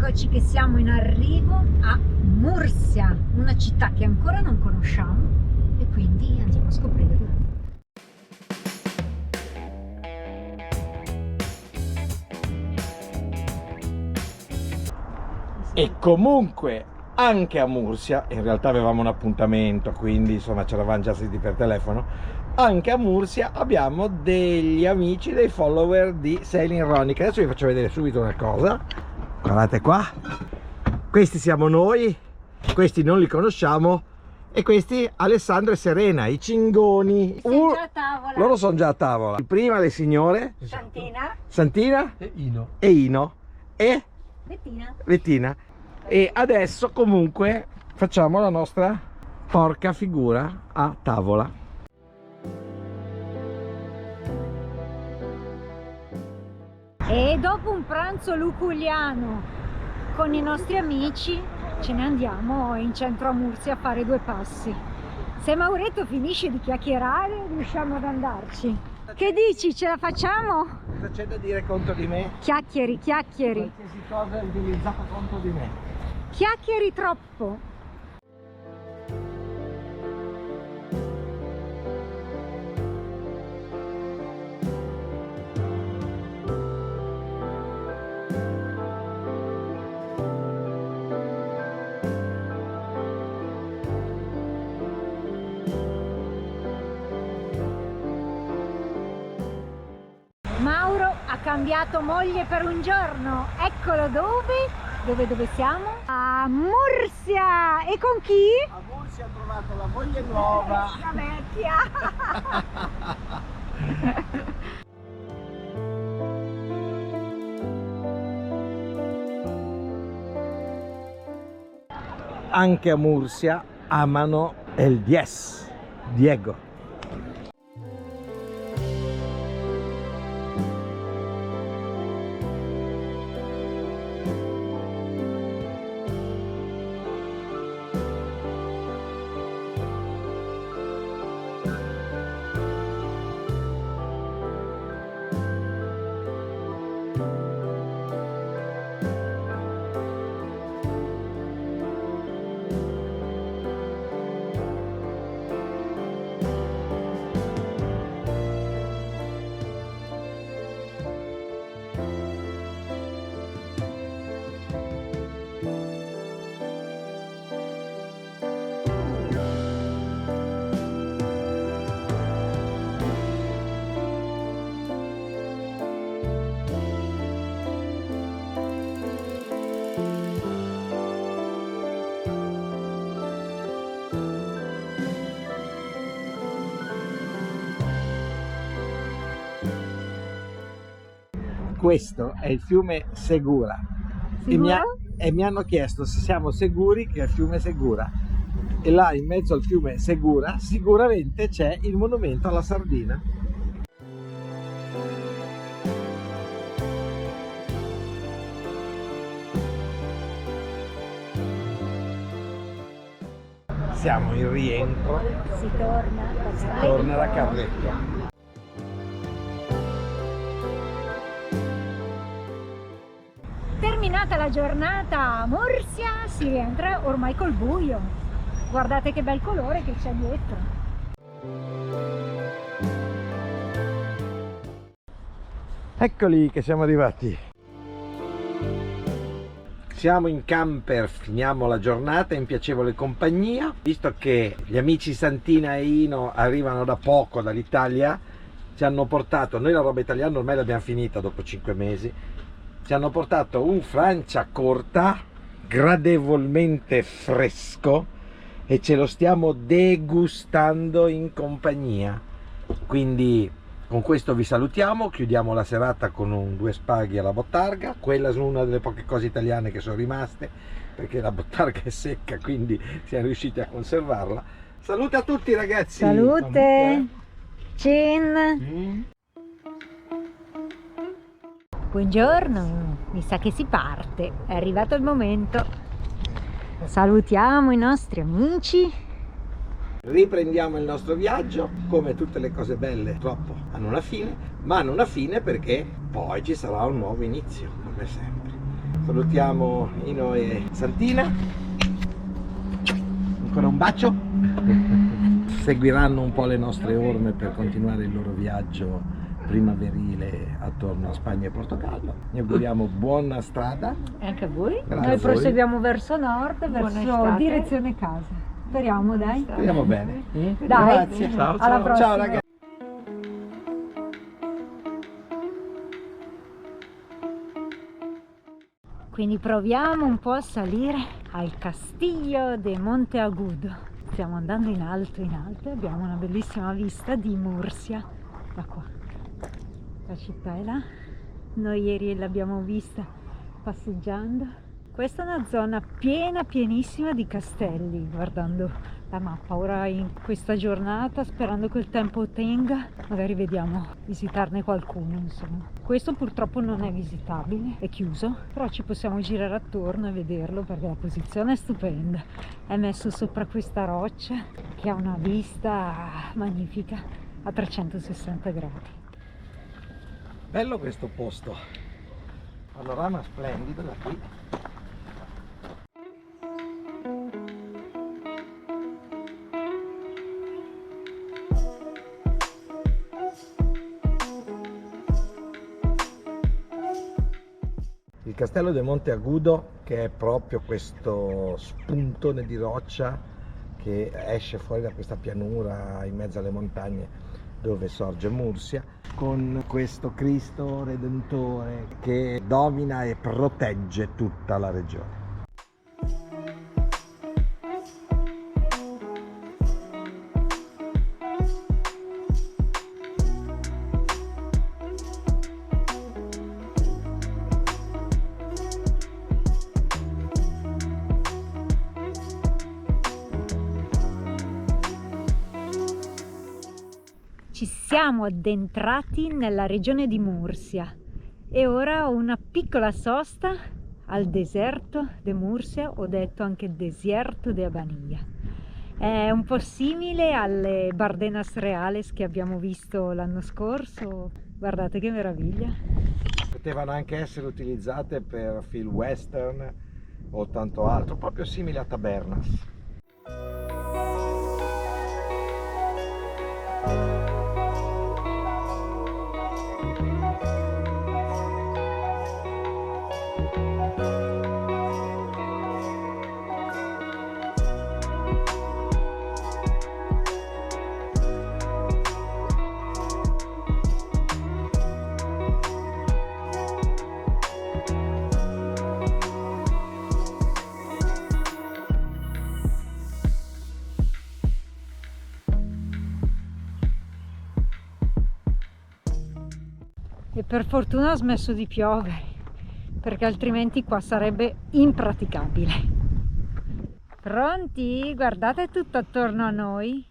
Eccoci che siamo in arrivo a Mursia, una città che ancora non conosciamo e quindi andiamo a scoprirla. E comunque anche a Mursia, in realtà avevamo un appuntamento, quindi insomma ce l'avevamo già sentiti per telefono, anche a Mursia abbiamo degli amici, dei follower di Sailing Ronica. Adesso vi faccio vedere subito una cosa, guardate qua, questi siamo noi, questi non li conosciamo e questi Alessandro e Serena, i cingoni. Siamo già a tavola. Loro sono già a tavola. Prima le signore Santina e Ino. e Bettina. E adesso comunque facciamo la nostra porca figura a tavola. E dopo un pranzo luculiano con i nostri amici ce ne andiamo in centro a Mursia a fare due passi. Se Mauretto finisce di chiacchierare riusciamo ad andarci. Che dici, ce la facciamo? Cosa c'è da dire contro di me? Chiacchieri. Qualsiasi cosa è utilizzata contro di me. Chiacchieri troppo. Mauro ha cambiato moglie per un giorno. Eccolo dove? Dove siamo? A Mursia! E con chi? A Mursia ha trovato la moglie nuova. La vecchia! Anche a Mursia amano el 10, Diego. Questo è il fiume Segura. E mi hanno chiesto se siamo sicuri che è il fiume Segura. E là in mezzo al fiume Segura sicuramente c'è il monumento alla sardina. Siamo in rientro. Si torna Torna da Carletto. Terminata la giornata a Mursia, si rientra ormai col buio. Guardate che bel colore che c'è dietro. Eccoli che siamo arrivati. Siamo in camper, finiamo la giornata in piacevole compagnia. Visto che gli amici Santina e Ino arrivano da poco dall'Italia, ci hanno portato, noi la roba italiana ormai l'abbiamo finita dopo 5 mesi, ci hanno portato un Franciacorta gradevolmente fresco e ce lo stiamo degustando in compagnia. Quindi con questo vi salutiamo, chiudiamo la serata con due spaghi alla bottarga. Quella è una delle poche cose italiane che sono rimaste, perché la bottarga è secca, quindi siamo riusciti a conservarla. Salute a tutti ragazzi! Salute! Cin! Buongiorno, mi sa che si parte, è arrivato il momento. Salutiamo i nostri amici. Riprendiamo il nostro viaggio. Come tutte le cose belle purtroppo hanno una fine, ma hanno una fine perché poi ci sarà un nuovo inizio, come sempre. Salutiamo Ino e Santina. Ancora un bacio. Seguiranno un po' le nostre orme per continuare il loro viaggio primaverile attorno a Spagna e Portogallo. Gli auguriamo buona strada. E anche a voi. Grazie Noi a voi. proseguiamo verso nord, verso estate. direzione casa. Speriamo, dai. Speriamo bene. Dai. Grazie. Ciao, alla prossima. Ciao ragazzi. Quindi proviamo un po' a salire al Castillo de Monte Agudo. Stiamo andando in alto e abbiamo una bellissima vista di Murcia. Da qua. La città è là. Noi ieri l'abbiamo vista passeggiando. Questa è una zona pienissima di castelli, guardando la mappa. Ora in questa giornata, sperando che il tempo tenga, magari vediamo visitarne qualcuno, insomma. Questo purtroppo non è visitabile, è chiuso, però ci possiamo girare attorno e vederlo perché la posizione è stupenda. È messo sopra questa roccia che ha una vista magnifica a 360 gradi. Bello questo posto. Panorama splendido da qui. Il castello del Monte Agudo, che è proprio questo spuntone di roccia che esce fuori da questa pianura in mezzo alle montagne dove sorge Murcia, con questo Cristo Redentore che domina e protegge tutta la regione. Ci siamo addentrati nella regione di Murcia e ora ho una piccola sosta al deserto di Murcia, ho detto anche deserto de Abanilla. È un po' simile alle Bardenas Reales che abbiamo visto l'anno scorso. Guardate che meraviglia! Potevano anche essere utilizzate per film western o tanto altro, proprio simili a tabernas. E per fortuna ha smesso di piovere, perché altrimenti qua sarebbe impraticabile. Pronti? Guardate tutto attorno a noi.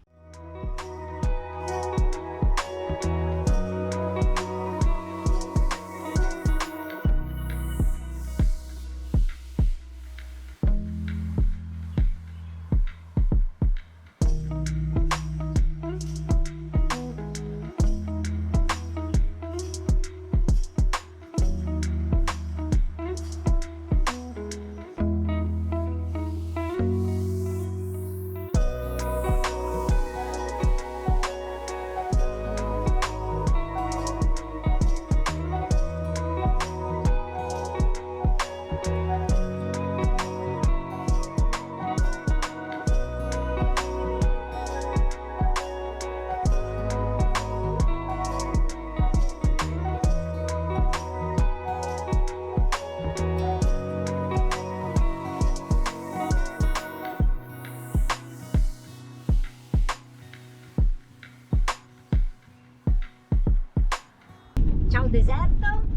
Ciao deserto!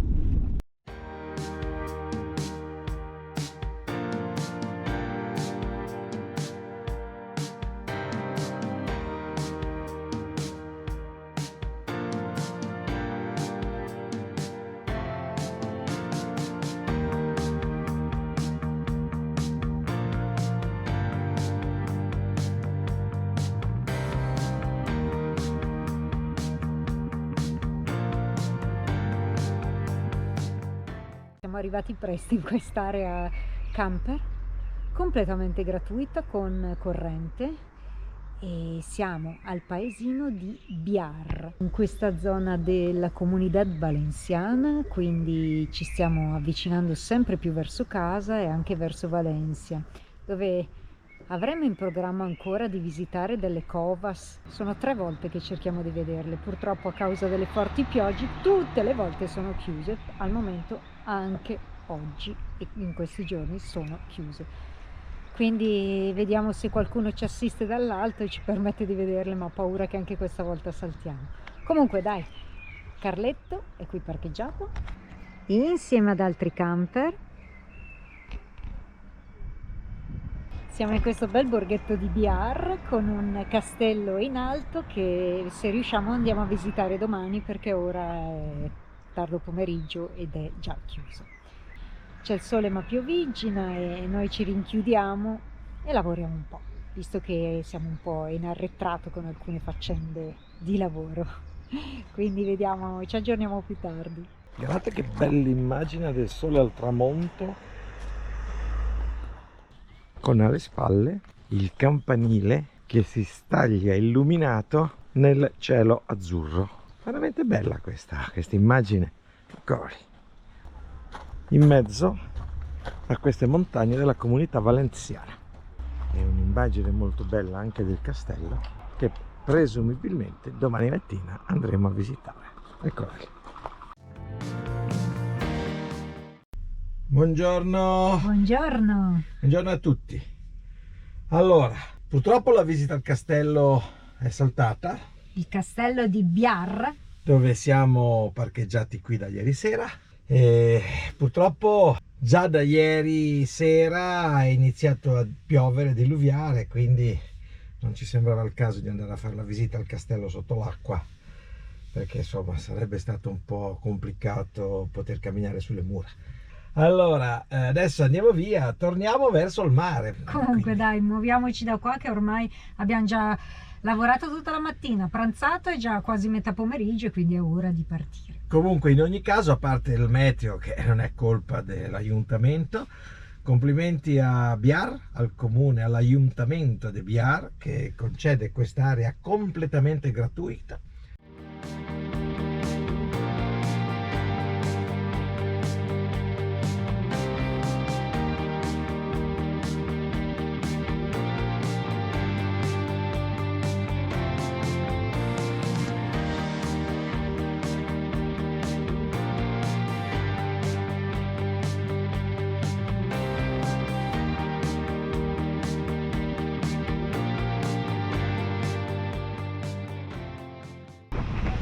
siamo arrivati presto in quest'area camper completamente gratuita con corrente e siamo al paesino di Biar, in questa zona della Comunidad Valenciana, quindi ci stiamo avvicinando sempre più verso casa e anche verso Valencia, dove avremo in programma ancora di visitare delle covas. Sono 3 volte che cerchiamo di vederle, purtroppo a causa delle forti piogge tutte le volte sono chiuse, al momento anche oggi e in questi giorni sono chiuse. Quindi vediamo se qualcuno ci assiste dall'alto e ci permette di vederle, ma ho paura che anche questa volta saltiamo. Comunque dai, Carletto è qui parcheggiato insieme ad altri camper. Siamo in questo bel borghetto di Biar con un castello in alto che se riusciamo andiamo a visitare domani, perché ora è tardo pomeriggio ed è già chiuso. C'è il sole ma piovigina e noi ci rinchiudiamo e lavoriamo un po', visto che siamo un po' in arretrato con alcune faccende di lavoro. Quindi vediamo, ci aggiorniamo più tardi. Guardate che bella immagine del sole al tramonto, con alle spalle il campanile che si staglia illuminato nel cielo azzurro. Veramente bella questa immagine. Eccoli, in mezzo a queste montagne della Comunità Valenciana. È un'immagine molto bella anche del castello che presumibilmente domani mattina andremo a visitare. Eccoli. Buongiorno. Buongiorno. Buongiorno a tutti. Allora, purtroppo la visita al castello è saltata. Il castello di Biar, dove siamo parcheggiati qui da ieri sera. E purtroppo già da ieri sera è iniziato a piovere, diluviare, quindi non ci sembrava il caso di andare a fare la visita al castello sotto l'acqua, perché insomma sarebbe stato un po' complicato poter camminare sulle mura. Allora adesso andiamo via, torniamo verso il mare. comunque Quindi dai, muoviamoci da qua che ormai abbiamo già lavorato tutta la mattina, pranzato, è già quasi metà pomeriggio e quindi è ora di partire. comunque in ogni caso, a parte il meteo che non è colpa dell'aiuntamento, complimenti a Biar, al comune, all'aiuntamento di Biar, che concede quest'area completamente gratuita.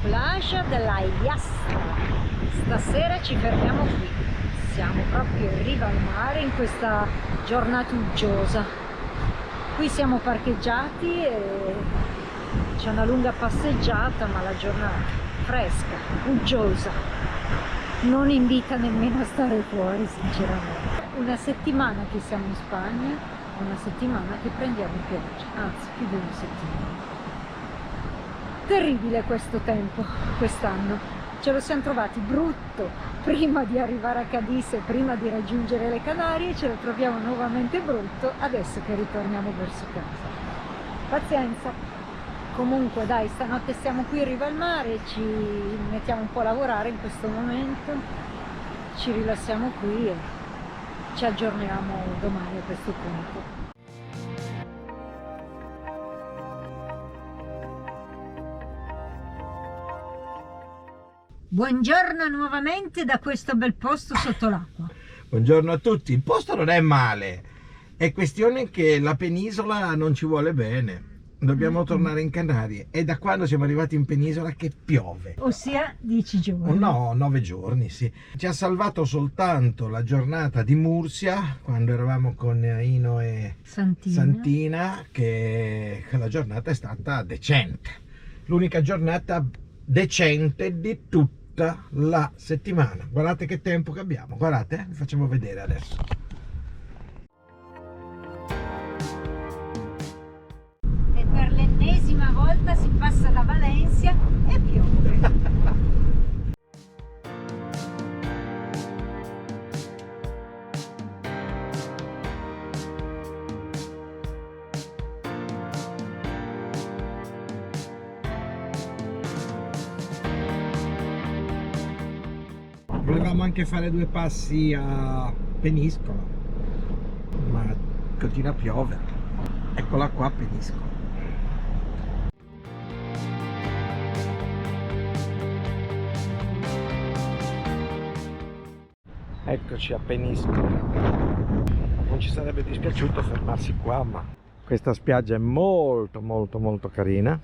Playa della Iastra. Stasera ci fermiamo qui. Siamo proprio in riva al mare in questa giornata uggiosa. Qui siamo parcheggiati e c'è una lunga passeggiata, ma la giornata fresca, uggiosa, non invita nemmeno a stare fuori, sinceramente. Una settimana che siamo in Spagna, una settimana che prendiamo pioggia, anzi più di una settimana. Terribile questo tempo quest'anno, ce lo siamo trovati brutto prima di arrivare a Cadiz e prima di raggiungere le Canarie, ce lo troviamo nuovamente brutto adesso che ritorniamo verso casa. Pazienza. Comunque dai, stanotte stiamo qui in riva al mare, ci mettiamo un po' a lavorare in questo momento, ci rilassiamo qui e ci aggiorniamo domani a questo punto. Buongiorno nuovamente da questo bel posto sotto l'acqua. Buongiorno a tutti. Il posto non è male, è questione che la penisola non ci vuole bene. Dobbiamo tornare in Canarie. È da quando siamo arrivati in penisola che piove. Ossia 10 giorni. Oh no, 9 giorni, sì. Ci ha salvato soltanto la giornata di Mursia, quando eravamo con Ino e Santina, che quella giornata è stata decente. L'unica giornata decente di tutta la settimana. Guardate che tempo che abbiamo, guardate, vi facciamo vedere adesso. E per l'ennesima volta si passa da Valencia e piove. Volevamo anche fare 2 passi a Peniscola, ma continua a piovere. Eccola qua Peniscola. Eccoci a Peniscola. Non ci sarebbe dispiaciuto fermarsi qua, ma questa spiaggia è molto molto molto carina,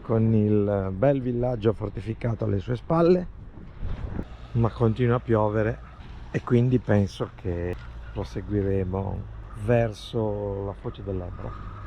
con il bel villaggio fortificato alle sue spalle, ma continua a piovere e quindi penso che proseguiremo verso la foce dell'Adda.